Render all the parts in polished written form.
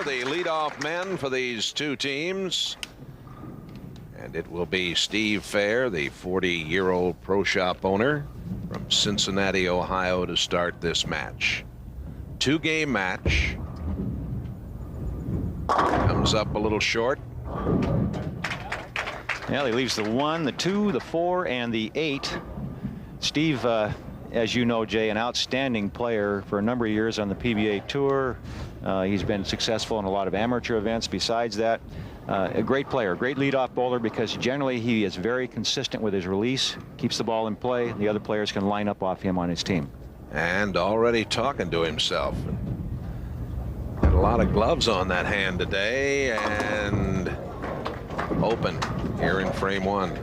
the leadoff men for these two teams. And it will be Steve Fair, the 40-year-old pro shop owner from Cincinnati, Ohio, to start this match. Two-game match. Comes up a little short. Well, he leaves the 1, the 2, the 4, and the 8. Steve, as you know, Jay, an outstanding player for a number of years on the PBA Tour. He's been successful in a lot of amateur events besides that. A great player, great leadoff bowler, because generally he is very consistent with his release, keeps the ball in play. The other players can line up off him on his team. And already talking to himself. Got a lot of gloves on that hand today, and open here in frame 1.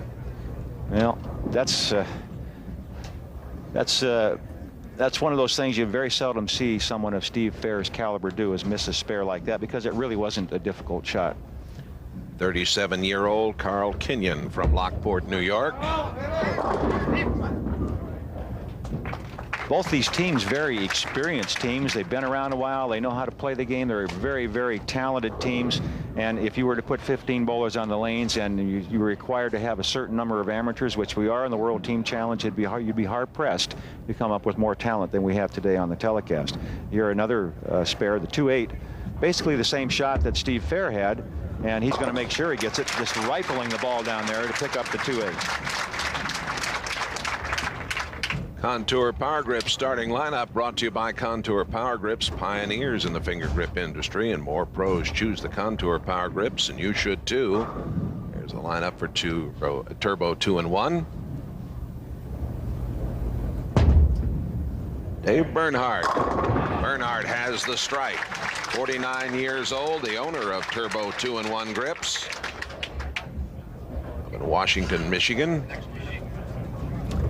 Well, that's one of those things you very seldom see someone of Steve Fair's caliber do, is miss a spare like that, because it really wasn't a difficult shot. 37-year-old Carl Kenyon from Lockport, New York. Both these teams, very experienced teams. They've been around a while. They know how to play the game. They're very, very talented teams. And if you were to put 15 bowlers on the lanes and you were required to have a certain number of amateurs, which we are in the World Team Challenge, you'd be hard-pressed to come up with more talent than we have today on the telecast. You're another spare, the 2-8, basically the same shot that Steve Fair had, and he's going to make sure he gets it, just rifling the ball down there to pick up the 2-8. Contour Power Grips starting lineup brought to you by Contour Power Grips, pioneers in the finger grip industry, and more pros choose the Contour Power Grips, and you should too. There's a lineup for Turbo 2 and 1. Dave Bernhardt. Bernhardt has the strike. 49 years old, the owner of Turbo 2 and 1 grips. Up in Washington, Michigan.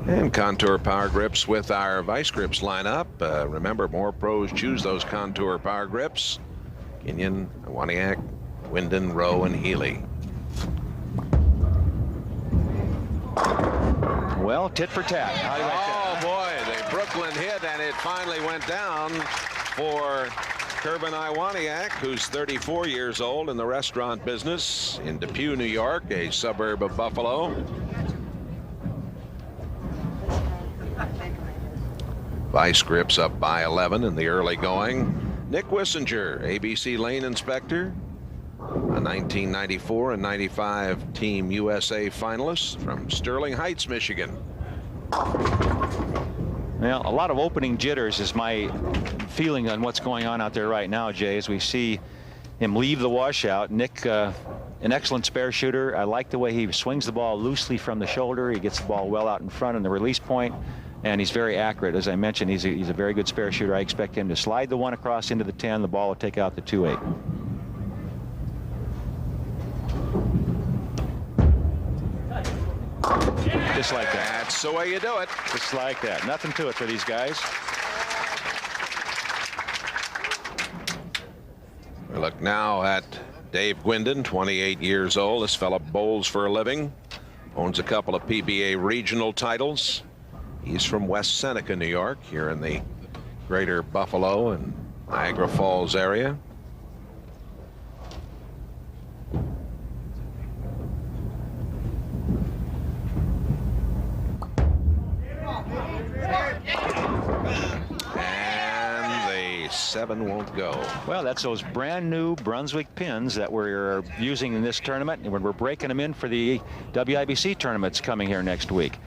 And Contour Power Grips with our Vice Grips lineup. Remember, more pros choose those Contour Power Grips. Kenyon, Iwaniak, Wyndon, Rowe, and Healy. Well, tit for tat. How do you like that? Oh, boy, the Brooklyn hit, and it finally went down for Kervin Iwaniak, who's 34 years old in the restaurant business in Depew, New York, a suburb of Buffalo. Vice Grips up by 11 in the early going. Nick Wissinger, ABC lane inspector, a 1994 and 95 Team USA finalist from Sterling Heights, Michigan. Well, a lot of opening jitters is my feeling on what's going on out there right now, Jay, as we see him leave the washout. Nick, an excellent spare shooter. I like the way he swings the ball loosely from the shoulder. He gets the ball well out in front in the release point. And he's very accurate. As I mentioned, he's a very good spare shooter. I expect him to slide the 1 across into the 10. The ball will take out the 2-8. Just like that. That's the way you do it. Just like that. Nothing to it for these guys. We look now at Dave Gwindon, 28 years old. This fella bowls for a living. Owns a couple of PBA regional titles. He's from West Seneca, New York, here in the greater Buffalo and Niagara Falls area. And the 7 won't go. Well, that's those brand new Brunswick pins that we're using in this tournament, and we're breaking them in for the WIBC tournaments coming here next week.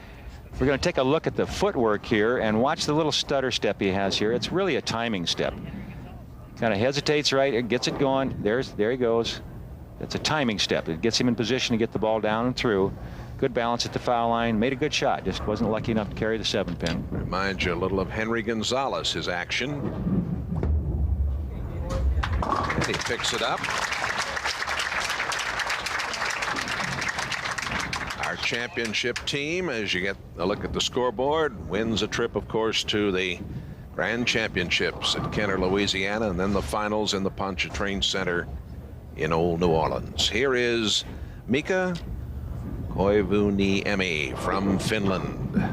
We're going to take a look at the footwork here and watch the little stutter step he has here. It's really a timing step. Kind of hesitates right, it gets it going. There he goes. That's a timing step. It gets him in position to get the ball down and through. Good balance at the foul line. Made a good shot. Just wasn't lucky enough to carry the 7-pin. Reminds you a little of Henry Gonzalez, his action. And he picks it up. Our championship team, as you get a look at the scoreboard, wins a trip, of course, to the Grand Championships at Kenner, Louisiana, and then the finals in the Pontchartrain Center in Old New Orleans. Here is Mika Koivuniemi from Finland.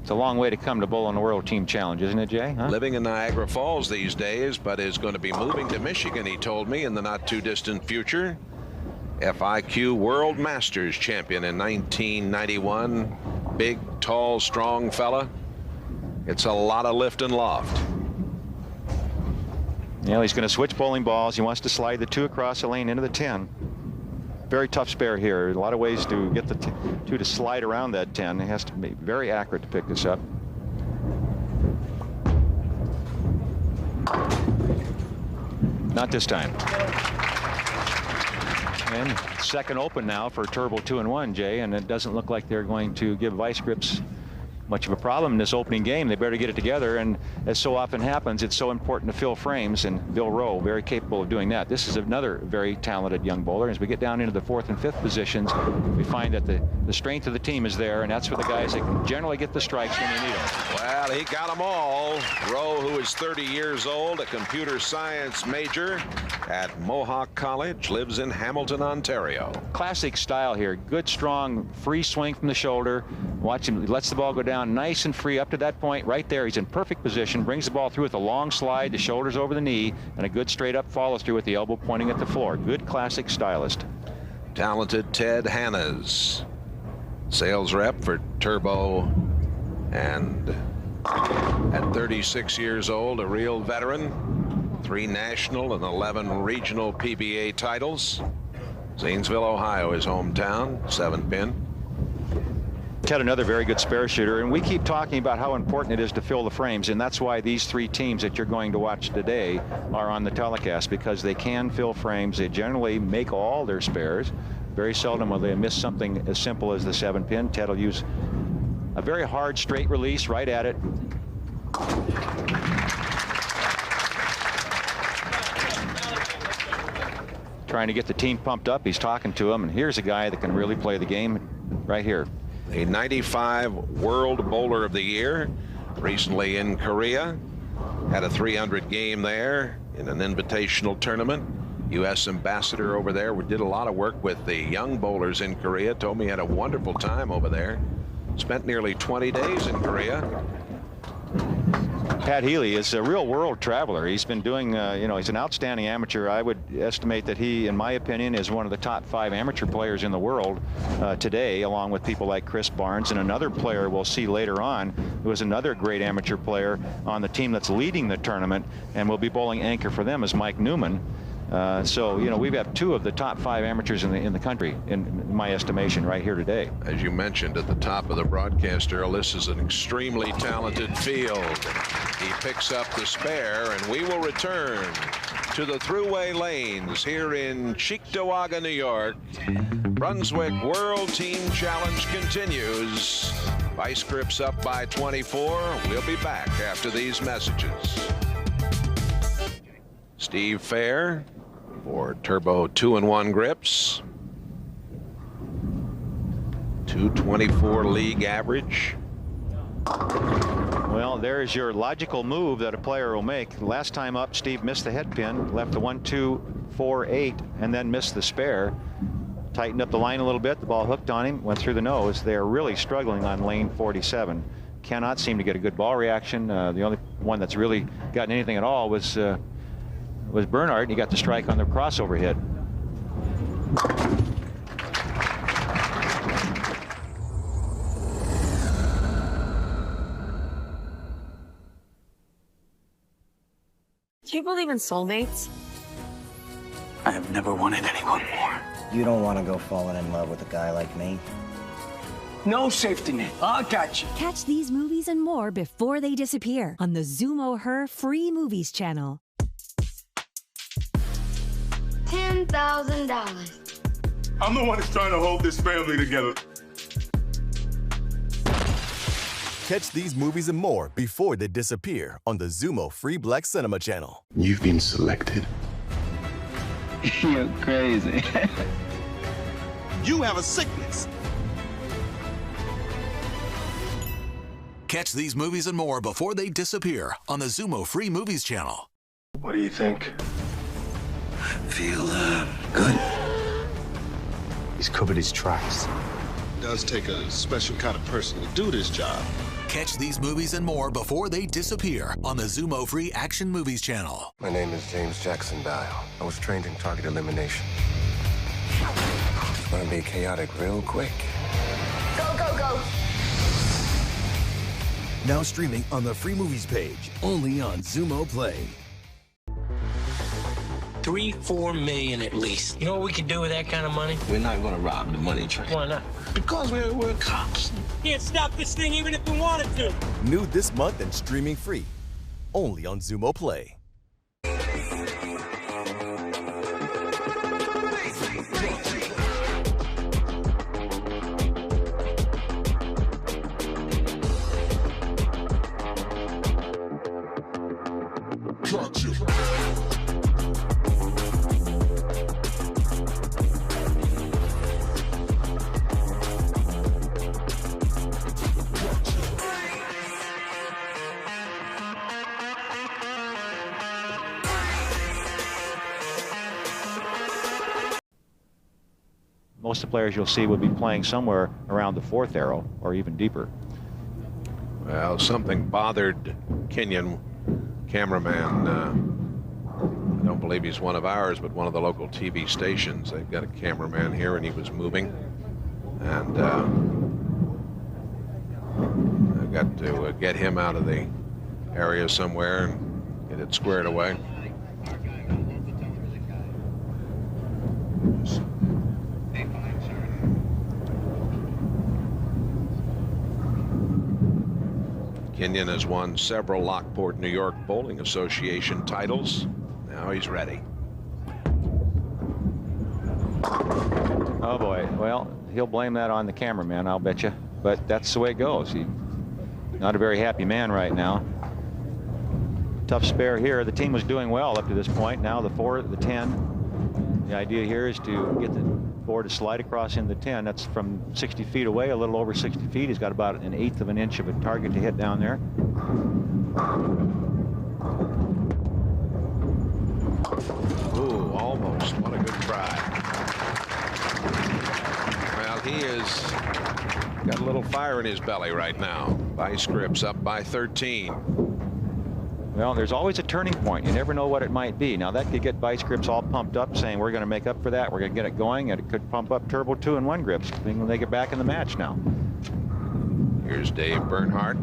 It's a long way to come to bowl in the World Team Challenge, isn't it, Jay? Huh? Living in Niagara Falls these days, but is going to be moving to Michigan, he told me, in the not too distant future. FIQ World Masters champion in 1991. Big, tall, strong fella. It's a lot of lift and loft. You know, he's going to switch bowling balls. He wants to slide the 2 across the lane into the 10. Very tough spare here. A lot of ways to get the 2 to slide around that 10. He has to be very accurate to pick this up. Not this time. And second open now for Turbo 2-1, Jay, and it doesn't look like they're going to give vice grips much of a problem in this opening game. They better get it together, and as so often happens, it's so important to fill frames, and Bill Rowe very capable of doing that. This is another very talented young bowler. As we get down into the 4th and 5th positions, we find that the strength of the team is there, and that's for the guys that can generally get the strikes when you need them. Well, he got them all. Rowe, who is 30 years old, a computer science major at Mohawk College, lives in Hamilton, Ontario. Classic style here. Good, strong, free swing from the shoulder. Watch him. He lets the ball go down nice and free up to that point. Right there, he's in perfect position. Brings the ball through with a long slide, the shoulders over the knee, and a good straight up follow through with the elbow pointing at the floor. Good classic stylist. Talented Ted Hannes, sales rep for Turbo, and at 36 years old, a real veteran. 3 national and 11 regional PBA titles. Zanesville, Ohio, his hometown. 7-pin. Ted, another very good spare shooter, and we keep talking about how important it is to fill the frames, and that's why these 3 teams that you're going to watch today are on the telecast, because they can fill frames. They generally make all their spares. Very seldom will they miss something as simple as the 7-pin. Ted will use a very hard straight release right at it. Trying to get the team pumped up. He's talking to them, and here's a guy that can really play the game right here. A 95 World Bowler of the Year, recently in Korea. Had a 300 game there in an invitational tournament. U.S. ambassador over there. We did a lot of work with the young bowlers in Korea. Told me he had a wonderful time over there. Spent nearly 20 days in Korea. Pat Healy is a real world traveler. He's been doing, you know, he's an outstanding amateur. I would estimate that he, in my opinion, is one of the top 5 amateur players in the world today, along with people like Chris Barnes and another player we'll see later on, who is another great amateur player on the team that's leading the tournament, and will be bowling anchor for them is Mike Newman. So, you know, we have 2 of the top 5 amateurs in the country, in my estimation, right here today. As you mentioned at the top of the broadcast, Earl, this is an extremely talented field. He picks up the spare, and we will return to the throughway lanes here in Cheektowaga, New York. Brunswick World Team Challenge continues. Vice grips up by 24. We'll be back after these messages. Steve Fair for Turbo 2-1 grips. 224 league average. Well, there's your logical move that a player will make. Last time up, Steve missed the head pin, left the 1-2-4-8, and then missed the spare. Tightened up the line a little bit. The ball hooked on him, went through the nose. They're really struggling on lane 47. Cannot seem to get a good ball reaction. The only one that's really gotten anything at all was Bernhardt, and he got the strike on the crossover hit. Do you believe in soulmates? I have never wanted anyone more. You don't want to go falling in love with a guy like me. No safety net. I got you. Catch these movies and more before they disappear on the Zumo Her Free Movies channel. $10,000. I'm the one that's trying to hold this family together. Catch these movies and more before they disappear on the Zumo Free Black Cinema channel. You've been selected. You're crazy. You have a sickness. Catch these movies and more before they disappear on the Zumo Free Movies channel. What do you think? Feel good. He's covered his tracks. does take a special kind of person to do this job. Catch these movies and more before they disappear on the Zumo Free Action Movies channel. My name is James Jackson Dial. I was trained in target elimination. Just want to be chaotic real quick. Go, go, go. Now streaming on the Free Movies page, only on Zumo Play. 3-4 million at least. You know what we could do with that kind of money? We're not going to rob the money train. Why not? Because we're cops. Can't stop this thing even if we wanted to. New this month and streaming free, only on Zumo Play. Most of the players you'll see will be playing somewhere around the fourth arrow or even deeper. Well, something bothered Kenyon, cameraman. I don't believe he's one of ours, but one of the local TV stations. They've got a cameraman here, and he was moving. And I've got to get him out of the area somewhere and get it squared away. Kenyon has won several Lockport, New York Bowling Association titles. Now he's ready. Oh boy, well, he'll blame that on the cameraman, I'll bet you. But that's the way it goes. He's not a very happy man right now. Tough spare here. The team was doing well up to this point. Now the 4, the 10. The idea here is to get the board to slide across in the 10. That's from 60 feet away, a little over 60 feet. He's got about 1/8 of an inch of a target to hit down there. Ooh, almost. What a good try. Well, he is got a little fire in his belly right now. Vice grips up by 13. Well, there's always a turning point. You never know what it might be. Now, that could get vice grips all pumped up, saying we're going to make up for that. We're going to get it going, and it could pump up turbo 2 and 1 grips when they get back in the match now. Here's Dave Bernhardt.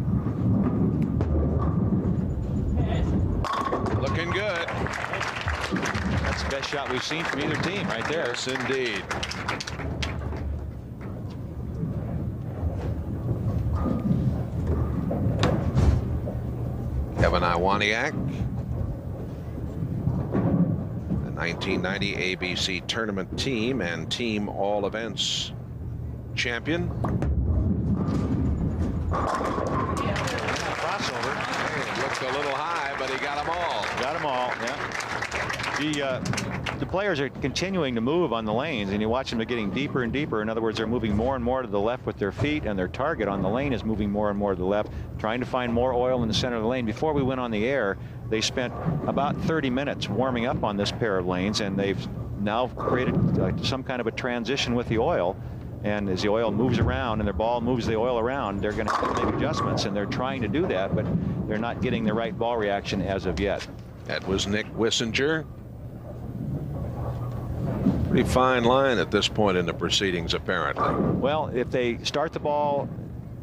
Looking good. That's the best shot we've seen from either team right there. Yes, indeed. Kevin Iwaniak, the 1990 ABC tournament team and team all events champion. Crossover. It looked a little high, but he got them all. Got them all, yeah. The players are continuing to move on the lanes, and you watch them getting deeper and deeper. In other words, they're moving more and more to the left with their feet, and their target on the lane is moving more and more to the left, trying to find more oil in the center of the lane. Before we went on the air, they spent about 30 minutes warming up on this pair of lanes, and they've now created some kind of a transition with the oil. And as the oil moves around and their ball moves the oil around, they're going to have to make adjustments, and they're trying to do that, but they're not getting the right ball reaction as of yet. That was Nick Wissinger. Pretty fine line at this point in the proceedings, apparently. Well, if they start the ball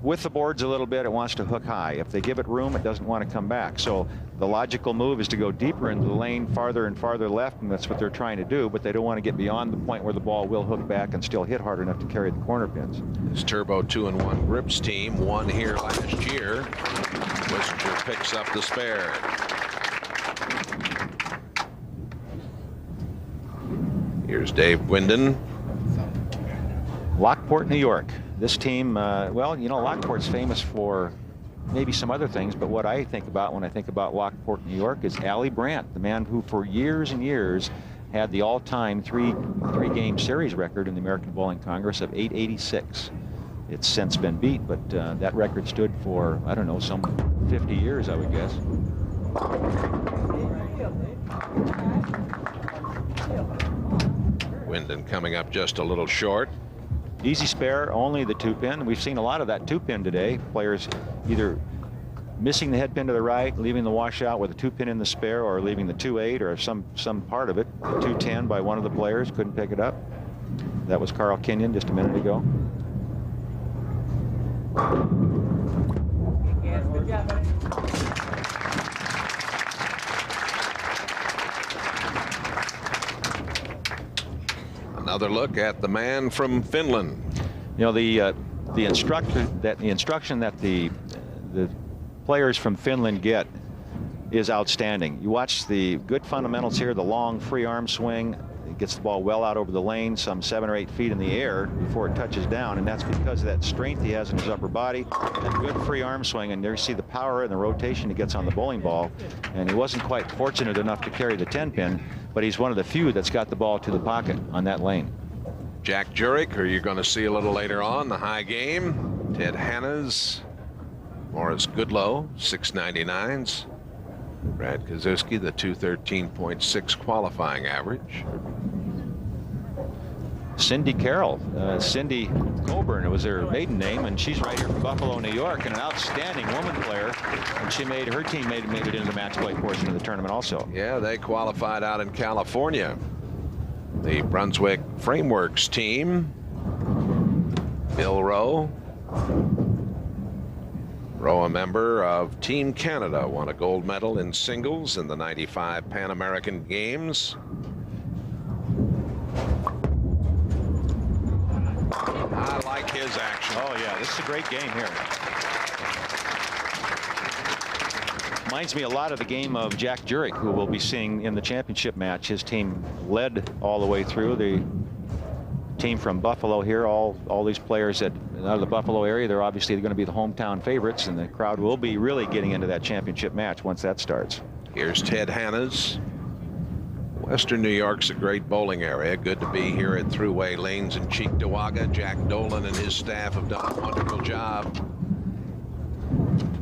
with the boards a little bit, it wants to hook high. If they give it room, it doesn't want to come back. So the logical move is to go deeper into the lane, farther and farther left, and that's what they're trying to do, but they don't want to get beyond the point where the ball will hook back and still hit hard enough to carry the corner pins. This Turbo 2 and 1 grips team won here last year. Wissinger picks up the spare. Here's Dave Gwyndon. Lockport, New York. This team, well, you know, Lockport's famous for maybe some other things, but what I think about when I think about Lockport, New York is Allie Brandt, the man who for years and years had the all-time three-game series record in the American Bowling Congress of 886. It's since been beat, but that record stood for, I don't know, some 50 years, I would guess. Gwyndon coming up just a little short. Easy spare, only the 2-pin. We've seen a lot of that 2-pin today. Players either missing the head pin to the right, leaving the washout with a 2-pin in the spare, or leaving the 2-8 or some part of it. The 2-10 by one of the players, couldn't pick it up. That was Carl Kenyon just a minute ago. Another look at the man from Finland. You know, the instruction that the players from Finland get is outstanding. You watch the good fundamentals here, the long free arm swing. It gets the ball well out over the lane, some 7 or 8 feet in the air before it touches down, and that's because of that strength he has in his upper body and good free arm swing. And there you see the power and the rotation he gets on the bowling ball. And he wasn't quite fortunate enough to carry the 10-pin, but he's one of the few that's got the ball to the pocket on that lane. Jack Jurek, who you're going to see a little later on, the high game. Ted Hannes, Morris Goodlow, 699s. Brad Kaczewski, the 213.6 qualifying average. Cindy Carroll, Cindy Coburn, it was her maiden name, and she's right here from Buffalo, New York, and an outstanding woman player. And her team made it into the match play portion of the tournament also. Yeah, they qualified out in California. The Brunswick Frameworks team. Bill Rowe. Rowe, a member of Team Canada, won a gold medal in singles in the '95 Pan American Games. I like his action. Oh, yeah, this is a great game here. Reminds me a lot of the game of Jack Jurek, who we'll be seeing in the championship match. His team led all the way through. The team from Buffalo here, all these players out of the Buffalo area, they're obviously going to be the hometown favorites, and the crowd will be really getting into that championship match once that starts. Here's Ted Hannes. Western New York's a great bowling area. Good to be here at Thruway Lanes in Cheektowaga. Jack Dolan and his staff have done a wonderful job.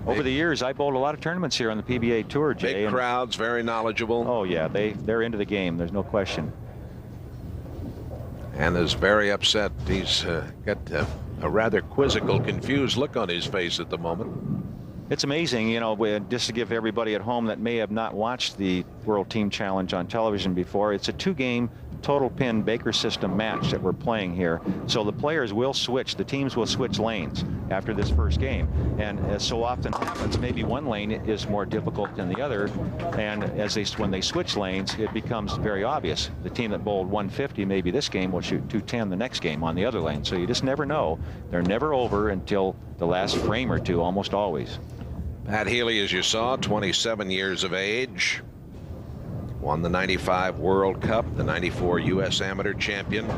Over the years, I bowled a lot of tournaments here on the PBA Tour, Jay. Big crowds, very knowledgeable. Oh, yeah, they're into the game. There's no question. And is very upset. He's got a rather quizzical, confused look on his face at the moment. It's amazing, you know, just to give everybody at home that may have not watched the World Team Challenge on television before, it's a 2-game total pin Baker system match that we're playing here. So the players will switch, the teams will switch lanes after this first game. And as so often happens, maybe one lane is more difficult than the other. And when they switch lanes, it becomes very obvious. The team that bowled 150 maybe this game will shoot 210 the next game on the other lane. So you just never know. They're never over until the last frame or two, almost always. Pat Healy, as you saw, 27 years of age. Won the '95 World Cup, the '94 U.S. Amateur Champion.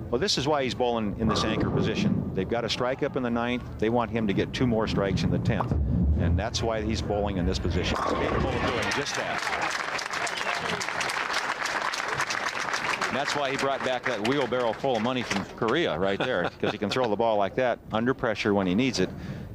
Well, this is why he's bowling in this anchor position. They've got a strike up in the 9th. They want him to get 2 more strikes in the 10th. And that's why he's bowling in this position. He's capable of doing just that. And that's why he brought back that wheelbarrow full of money from Korea right there, because he can throw the ball like that under pressure when he needs it.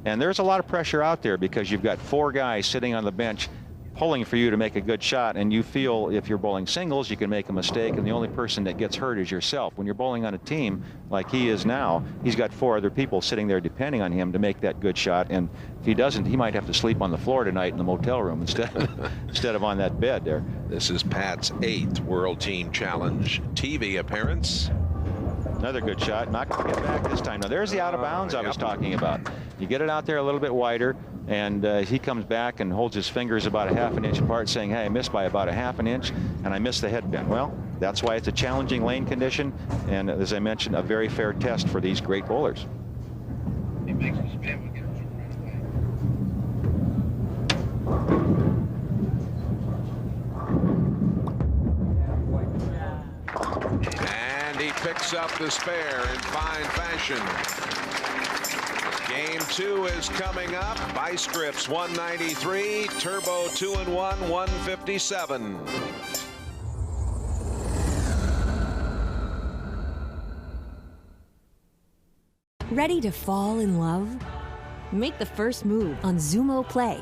And there's a lot of pressure out there because you've got 4 guys sitting on the bench pulling for you to make a good shot, and you feel if you're bowling singles you can make a mistake and the only person that gets hurt is yourself. When you're bowling on a team like he is now, he's got 4 other people sitting there depending on him to make that good shot, and if he doesn't, he might have to sleep on the floor tonight in the motel room instead of on that bed there. This is Pat's 8th World Team Challenge TV appearance. Another good shot, not going to get back this time. Now there's the out of bounds I was talking about. You get it out there a little bit wider, and he comes back and holds his fingers about a ½ an inch apart, saying, hey, I missed by about a ½ an inch, and I missed the head pin. Well, that's why it's a challenging lane condition, and as I mentioned, a very fair test for these great bowlers. He makes a spin. And he picks up the spare in fine fashion. Game 2 is coming up. Vice grips 193, turbo 2-in-1 157. Ready to fall in love? Make the first move on Zumo Play.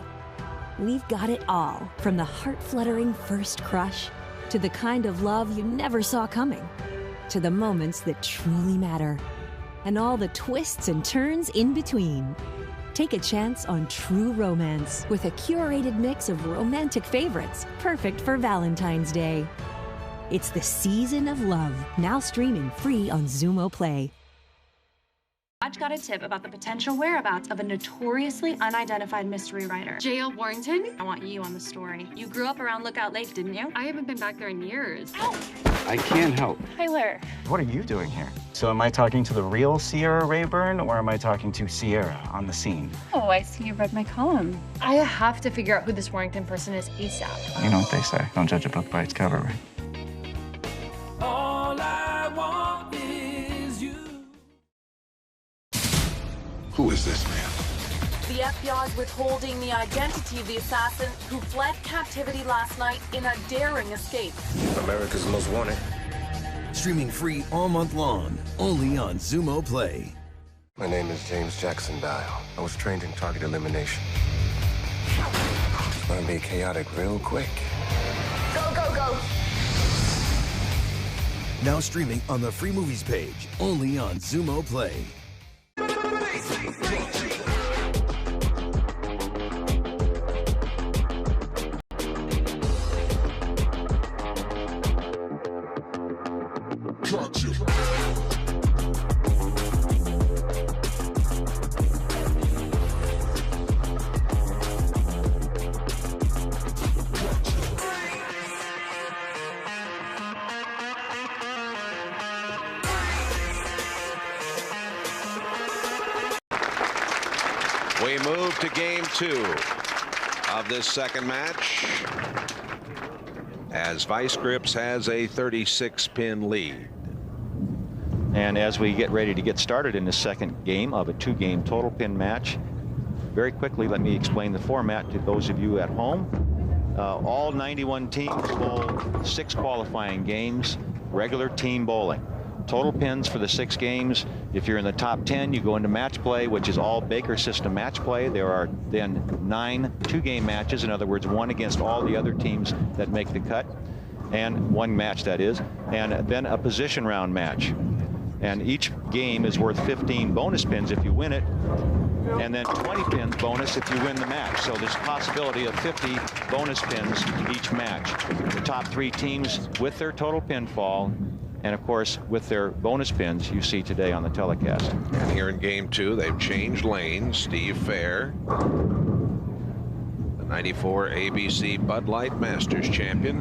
We've got it all, from the heart-fluttering first crush to the kind of love you never saw coming, to the moments that truly matter. and all the twists and turns in between. Take a chance on true romance with a curated mix of romantic favorites, perfect for Valentine's Day. It's the season of love, now streaming free on Zumo Play. I got a tip about the potential whereabouts of a notoriously unidentified mystery writer. J.L. Warrington? I want you on the story. You grew up around Lookout Lake, didn't you? I haven't been back there in years. Ow! I can't help. Tyler. What are you doing here? So am I talking to the real Sierra Rayburn, or am I talking to Sierra on the scene? Oh, I see you read my column. I have to figure out who this Warrington person is ASAP. You know what they say, don't judge a book by its cover, right? All I want is you. Who is this man? The FBI is withholding the identity of the assassin who fled captivity last night in a daring escape. America's Most Wanted. Streaming free all month long, only on Zumo Play. My name is James Jackson Dial. I was trained in target elimination. It's gonna be chaotic real quick. Go, go, go. Now streaming on the free movies page, only on Zumo Play. We move to game 2 of this second match as Vice Grips has a 36-pin lead. And as we get ready to get started in the second game of a 2-game total pin match, very quickly let me explain the format to those of you at home. All 91 teams bowl 6 qualifying games, regular team bowling. Total pins for the 6 games. If you're in the top 10, you go into match play, which is all Baker system match play. There are then 9 2-game matches, in other words, one against all the other teams that make the cut, and one match, that is, and then a position round match. And each game is worth 15 bonus pins if you win it, and then 20 pins bonus if you win the match. So there's a possibility of 50 bonus pins each match. The top 3 teams with their total pin fall, and of course with their bonus pins you see today on the telecast. And here in game 2 they've changed lanes. Steve Fair, the 94 ABC Bud Light Masters champion.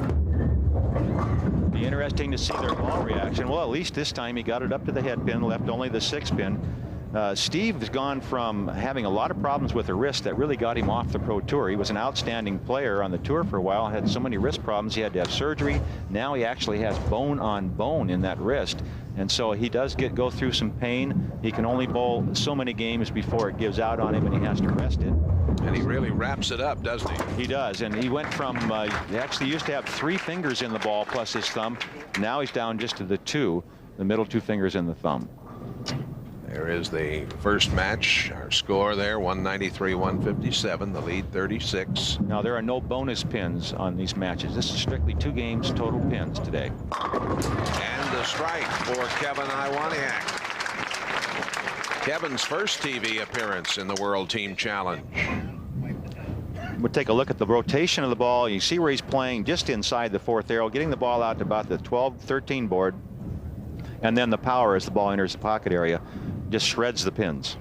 Be interesting to see their ball reaction. Well, at least this time he got it up to the head pin, left only the 6 pin. Steve has gone from having a lot of problems with the wrist that really got him off the Pro Tour. He was an outstanding player on the tour for a while, had so many wrist problems, he had to have surgery. Now he actually has bone on bone in that wrist, and so he does go through some pain. He can only bowl so many games before it gives out on him and he has to rest it. And he really wraps it up, doesn't he? He does, and he went from, he actually used to have 3 fingers in the ball plus his thumb. Now he's down just to the 2, the middle 2 fingers in the thumb. There is the first match. Our score there, 193-157, the lead 36. Now there are no bonus pins on these matches. This is strictly 2 games total pins today. And the strike for Kevin Iwaniak. Kevin's first TV appearance in the World Team Challenge. We'll take a look at the rotation of the ball. You see where he's playing just inside the 4th arrow, getting the ball out to about the 12-13 board. And then the power as the ball enters the pocket area just shreds the pins.